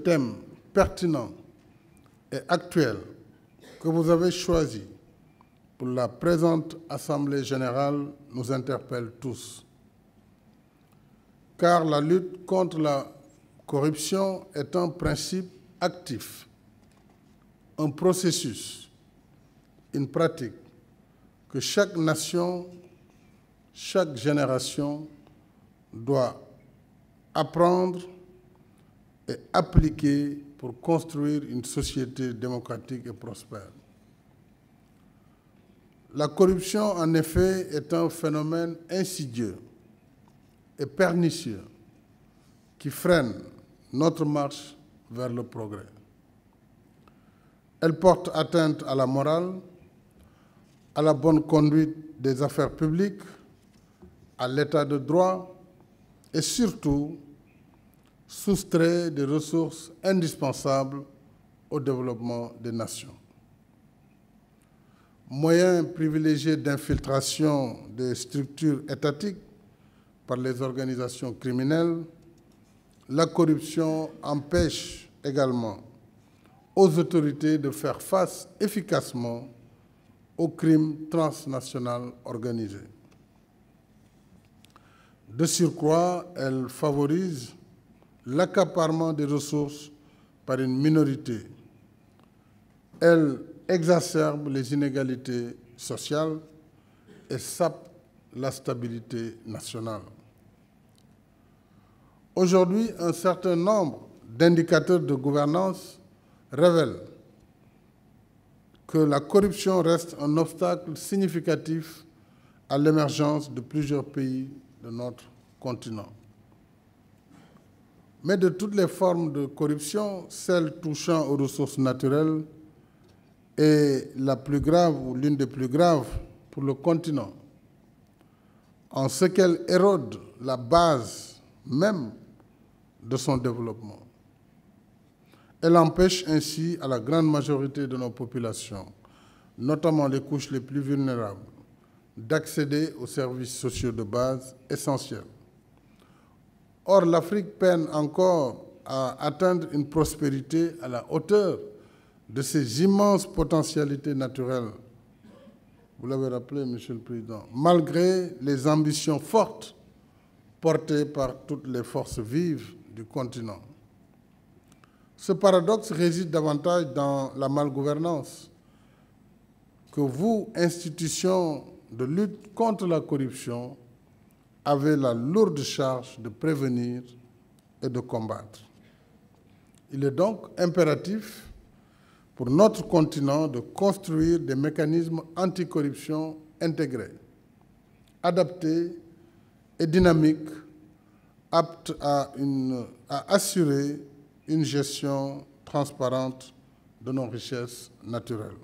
thème pertinent et actuel que vous avez choisi pour la présente Assemblée générale nous interpelle tous. Car la lutte contre la corruption est un principe actif, un processus, une pratique que chaque nation, chaque génération doit apprendre et appliquer pour construire une société démocratique et prospère. La corruption, en effet, est un phénomène insidieux et pernicieux qui freine notre marche vers le progrès. Elle porte atteinte à la morale, à la bonne conduite des affaires publiques, à l'état de droit et surtout soustrait des ressources indispensables au développement des nations. Moyen privilégié d'infiltration des structures étatiques par les organisations criminelles, la corruption empêche également aux autorités de faire face efficacement au crime transnational organisé. De surcroît, elle favorise l'accaparement des ressources par une minorité. Elle exacerbe les inégalités sociales et sape la stabilité nationale. Aujourd'hui, un certain nombre d'indicateurs de gouvernance révèlent que la corruption reste un obstacle significatif à l'émergence de plusieurs pays de notre continent. Mais de toutes les formes de corruption, celle touchant aux ressources naturelles est la plus grave ou l'une des plus graves pour le continent, en ce qu'elle érode la base même de son développement. Elle empêche ainsi à la grande majorité de nos populations, notamment les couches les plus vulnérables, d'accéder aux services sociaux de base essentiels. Or, l'Afrique peine encore à atteindre une prospérité à la hauteur de ses immenses potentialités naturelles. Vous l'avez rappelé, Monsieur le Président, malgré les ambitions fortes portées par toutes les forces vives du continent. Ce paradoxe réside davantage dans la malgouvernance que vous, institutions de lutte contre la corruption, avez la lourde charge de prévenir et de combattre. Il est donc impératif pour notre continent de construire des mécanismes anticorruption intégrés, adaptés et dynamiques, aptes à assurer une gestion transparente de nos richesses naturelles.